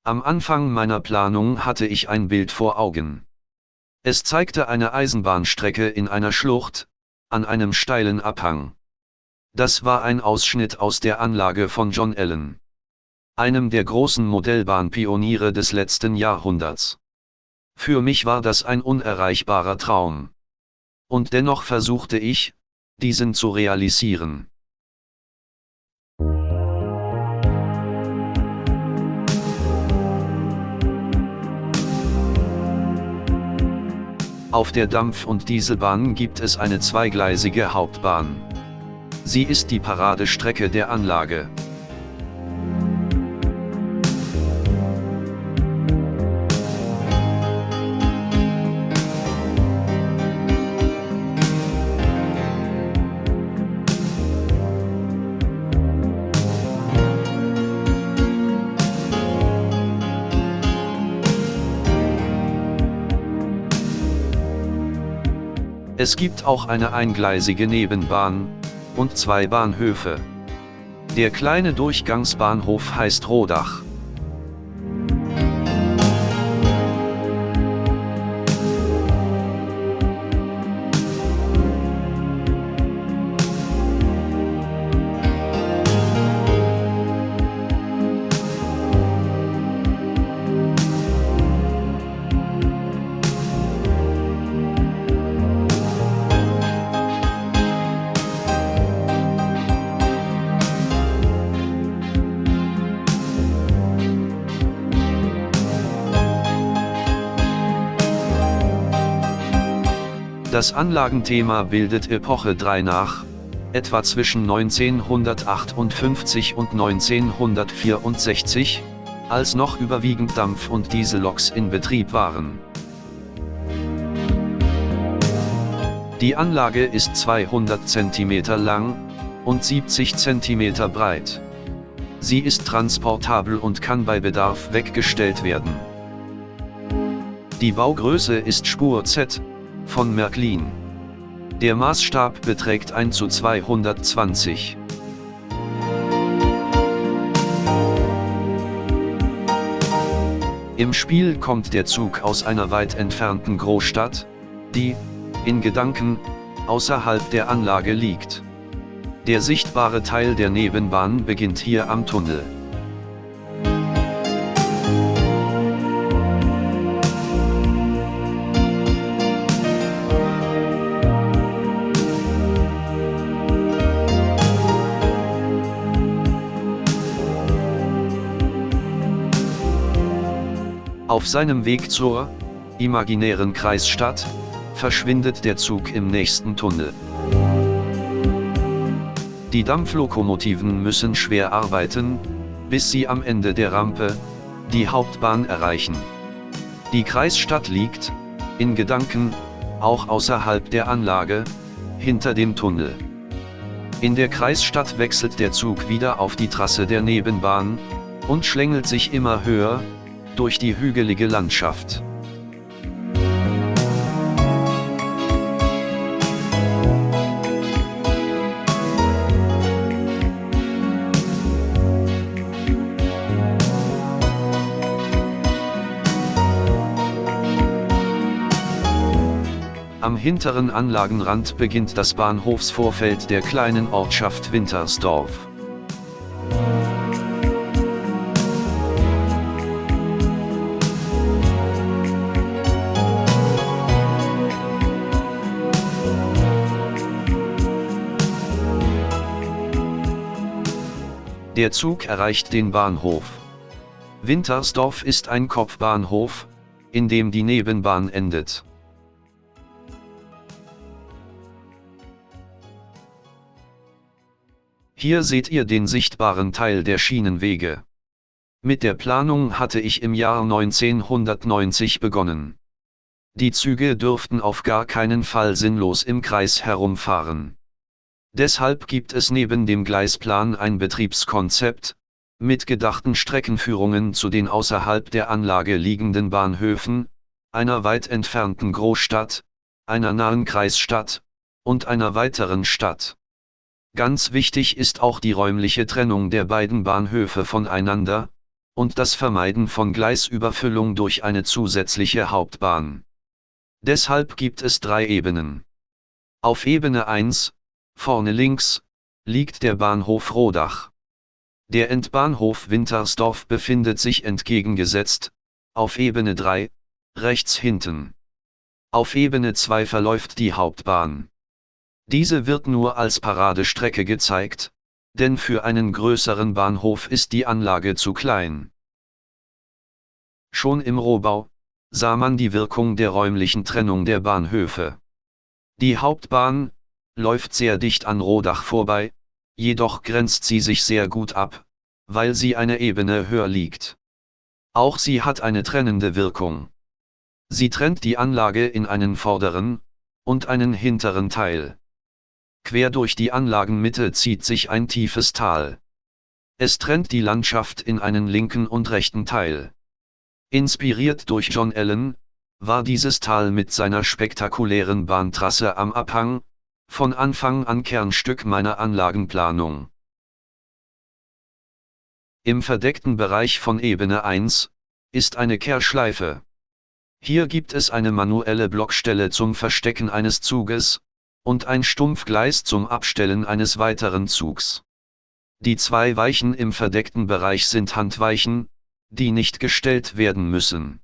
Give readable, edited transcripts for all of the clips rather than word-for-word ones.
Am Anfang meiner Planung hatte ich ein Bild vor Augen. Es zeigte eine Eisenbahnstrecke in einer Schlucht, an einem steilen Abhang. Das war ein Ausschnitt aus der Anlage von John Allen, einem der großen Modellbahnpioniere des letzten Jahrhunderts. Für mich war das ein unerreichbarer Traum. Und dennoch versuchte ich, diesen zu realisieren. Auf der Dampf- und Dieselbahn gibt es eine zweigleisige Hauptbahn. Sie ist die Paradestrecke der Anlage. Es gibt auch eine eingleisige Nebenbahn und zwei Bahnhöfe. Der kleine Durchgangsbahnhof heißt Rodach. Das Anlagenthema bildet Epoche 3 nach, etwa zwischen 1958 und 1964, als noch überwiegend Dampf- und Dieselloks in Betrieb waren. Die Anlage ist 200 cm lang und 70 cm breit. Sie ist transportabel und kann bei Bedarf weggestellt werden. Die Baugröße ist Spur Z von Märklin. Der Maßstab beträgt 1:220. Im Spiel kommt der Zug aus einer weit entfernten Großstadt, die, in Gedanken, außerhalb der Anlage liegt. Der sichtbare Teil der Nebenbahn beginnt hier am Tunnel. Auf seinem Weg zur imaginären Kreisstadt verschwindet der Zug im nächsten Tunnel. Die Dampflokomotiven müssen schwer arbeiten, bis sie am Ende der Rampe die Hauptbahn erreichen. Die Kreisstadt liegt, in Gedanken, auch außerhalb der Anlage, hinter dem Tunnel. In der Kreisstadt wechselt der Zug wieder auf die Trasse der Nebenbahn und schlängelt sich immer höher durch die hügelige Landschaft. Am hinteren Anlagenrand beginnt das Bahnhofsvorfeld der kleinen Ortschaft Wintersdorf. Der Zug erreicht den Bahnhof. Wintersdorf ist ein Kopfbahnhof, in dem die Nebenbahn endet. Hier seht ihr den sichtbaren Teil der Schienenwege. Mit der Planung hatte ich im Jahr 1990 begonnen. Die Züge dürften auf gar keinen Fall sinnlos im Kreis herumfahren. Deshalb gibt es neben dem Gleisplan ein Betriebskonzept, mit gedachten Streckenführungen zu den außerhalb der Anlage liegenden Bahnhöfen, einer weit entfernten Großstadt, einer nahen Kreisstadt und einer weiteren Stadt. Ganz wichtig ist auch die räumliche Trennung der beiden Bahnhöfe voneinander, und das Vermeiden von Gleisüberfüllung durch eine zusätzliche Hauptbahn. Deshalb gibt es 3 Ebenen. Auf Ebene 1, vorne links, liegt der Bahnhof Rodach. Der Endbahnhof Wintersdorf befindet sich entgegengesetzt, auf Ebene 3, rechts hinten. Auf Ebene 2 verläuft die Hauptbahn. Diese wird nur als Paradestrecke gezeigt, denn für einen größeren Bahnhof ist die Anlage zu klein. Schon im Rohbau sah man die Wirkung der räumlichen Trennung der Bahnhöfe. Die Hauptbahn läuft sehr dicht an Rodach vorbei, jedoch grenzt sie sich sehr gut ab, weil sie eine Ebene höher liegt. Auch sie hat eine trennende Wirkung. Sie trennt die Anlage in einen vorderen und einen hinteren Teil. Quer durch die Anlagenmitte zieht sich ein tiefes Tal. Es trennt die Landschaft in einen linken und rechten Teil. Inspiriert durch John Allen war dieses Tal mit seiner spektakulären Bahntrasse am Abhang von Anfang an Kernstück meiner Anlagenplanung. Im verdeckten Bereich von Ebene 1 ist eine Kehrschleife. Hier gibt es eine manuelle Blockstelle zum Verstecken eines Zuges und ein Stumpfgleis zum Abstellen eines weiteren Zugs. Die 2 Weichen im verdeckten Bereich sind Handweichen, die nicht gestellt werden müssen.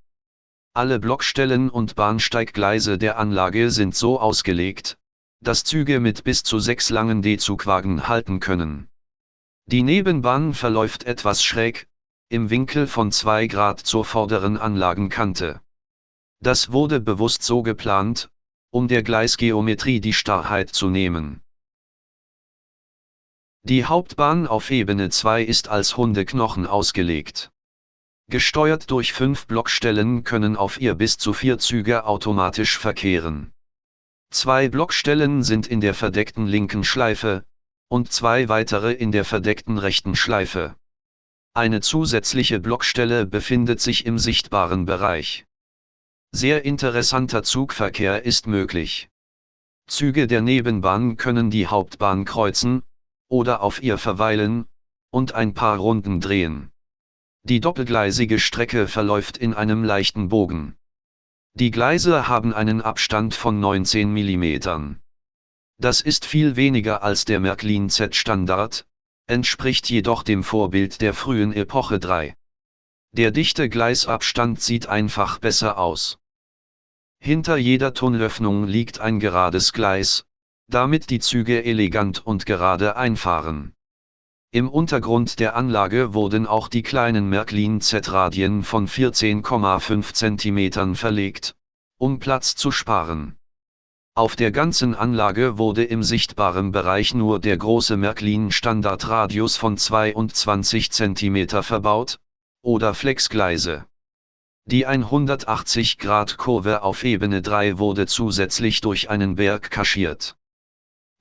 Alle Blockstellen und Bahnsteiggleise der Anlage sind so ausgelegt, dass Züge mit bis zu 6 langen D-Zugwagen halten können. Die Nebenbahn verläuft etwas schräg, im Winkel von 2 Grad zur vorderen Anlagenkante. Das wurde bewusst so geplant, um der Gleisgeometrie die Starrheit zu nehmen. Die Hauptbahn auf Ebene 2 ist als Hundeknochen ausgelegt. Gesteuert durch 5 Blockstellen können auf ihr bis zu 4 Züge automatisch verkehren. 2 Blockstellen sind in der verdeckten linken Schleife, und 2 weitere in der verdeckten rechten Schleife. Eine zusätzliche Blockstelle befindet sich im sichtbaren Bereich. Sehr interessanter Zugverkehr ist möglich. Züge der Nebenbahn können die Hauptbahn kreuzen, oder auf ihr verweilen, und ein paar Runden drehen. Die doppelgleisige Strecke verläuft in einem leichten Bogen. Die Gleise haben einen Abstand von 19 mm. Das ist viel weniger als der Märklin Z-Standard, entspricht jedoch dem Vorbild der frühen Epoche 3. Der dichte Gleisabstand sieht einfach besser aus. Hinter jeder Tunnelöffnung liegt ein gerades Gleis, damit die Züge elegant und gerade einfahren. Im Untergrund der Anlage wurden auch die kleinen Märklin Z-Radien von 14,5 cm verlegt, um Platz zu sparen. Auf der ganzen Anlage wurde im sichtbaren Bereich nur der große Märklin Standardradius von 22 cm verbaut, oder Flexgleise. Die 180-Grad-Kurve auf Ebene 3 wurde zusätzlich durch einen Berg kaschiert.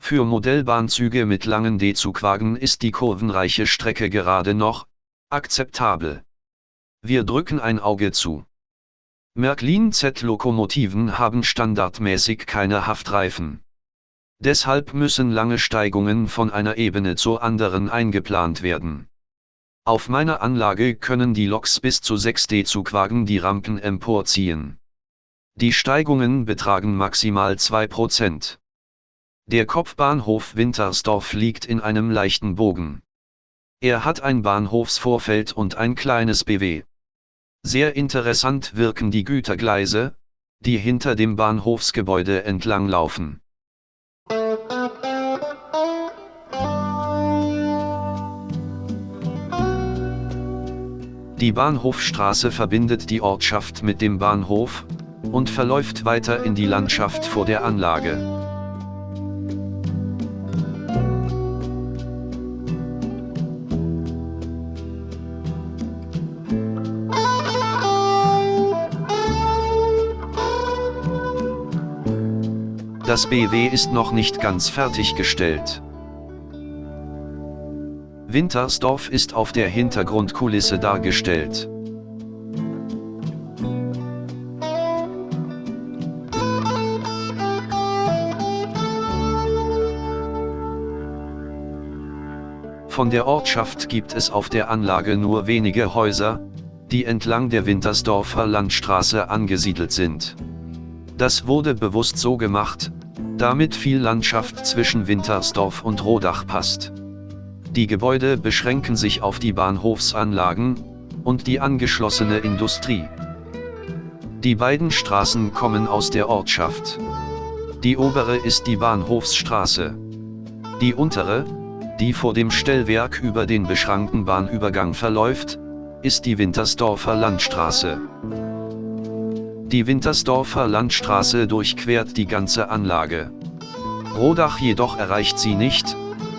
Für Modellbahnzüge mit langen D-Zugwagen ist die kurvenreiche Strecke gerade noch akzeptabel. Wir drücken ein Auge zu. Märklin Z-Lokomotiven haben standardmäßig keine Haftreifen. Deshalb müssen lange Steigungen von einer Ebene zur anderen eingeplant werden. Auf meiner Anlage können die Loks bis zu 6 D-Zugwagen die Rampen emporziehen. Die Steigungen betragen maximal 2%. Der Kopfbahnhof Wintersdorf liegt in einem leichten Bogen. Er hat ein Bahnhofsvorfeld und ein kleines BW. Sehr interessant wirken die Gütergleise, die hinter dem Bahnhofsgebäude entlanglaufen. Die Bahnhofstraße verbindet die Ortschaft mit dem Bahnhof und verläuft weiter in die Landschaft vor der Anlage. Das BW ist noch nicht ganz fertiggestellt. Wintersdorf ist auf der Hintergrundkulisse dargestellt. Von der Ortschaft gibt es auf der Anlage nur wenige Häuser, die entlang der Wintersdorfer Landstraße angesiedelt sind. Das wurde bewusst so gemacht, damit viel Landschaft zwischen Wintersdorf und Rodach passt. Die Gebäude beschränken sich auf die Bahnhofsanlagen und die angeschlossene Industrie. Die beiden Straßen kommen aus der Ortschaft. Die obere ist die Bahnhofsstraße. Die untere, die vor dem Stellwerk über den beschrankten Bahnübergang verläuft, ist die Wintersdorfer Landstraße. Die Wintersdorfer Landstraße durchquert die ganze Anlage. Rodach jedoch erreicht sie nicht,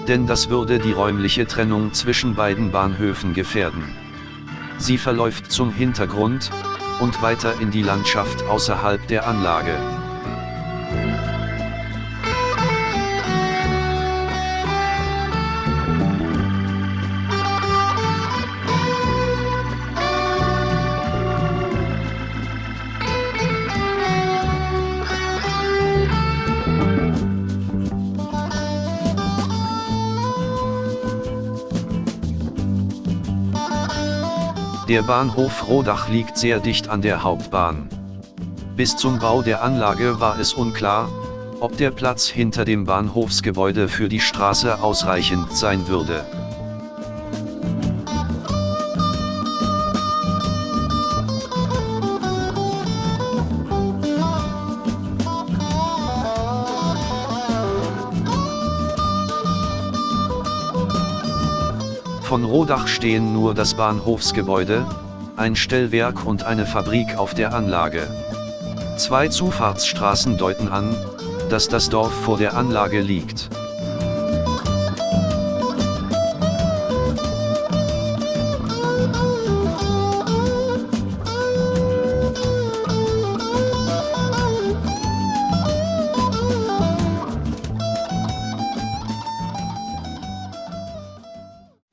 denn das würde die räumliche Trennung zwischen beiden Bahnhöfen gefährden. Sie verläuft zum Hintergrund und weiter in die Landschaft außerhalb der Anlage. Der Bahnhof Rodach liegt sehr dicht an der Hauptbahn. Bis zum Bau der Anlage war es unklar, ob der Platz hinter dem Bahnhofsgebäude für die Straße ausreichend sein würde. Von Rodach stehen nur das Bahnhofsgebäude, ein Stellwerk und eine Fabrik auf der Anlage. Zwei Zufahrtsstraßen deuten an, dass das Dorf vor der Anlage liegt.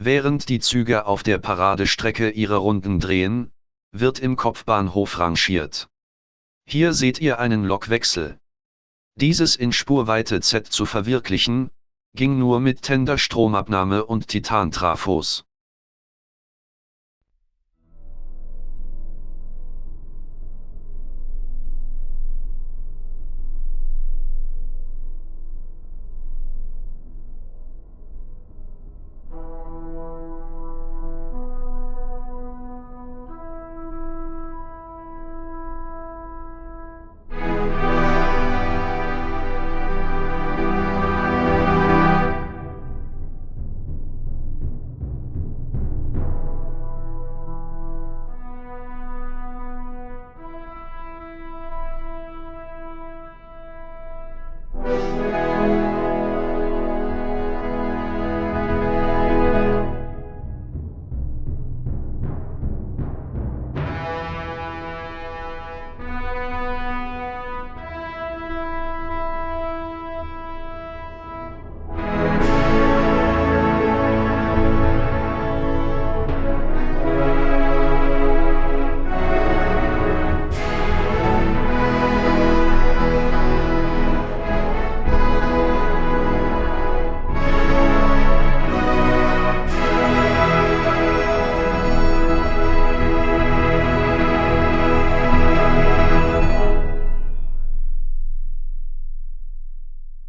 Während die Züge auf der Paradestrecke ihre Runden drehen, wird im Kopfbahnhof rangiert. Hier seht ihr einen Lokwechsel. Dieses in Spurweite Z zu verwirklichen, ging nur mit Tenderstromabnahme und Titantrafos.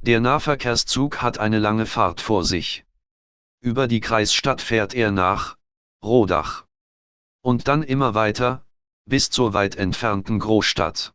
Der Nahverkehrszug hat eine lange Fahrt vor sich. Über die Kreisstadt fährt er nach Rodach. Und dann immer weiter, bis zur weit entfernten Großstadt.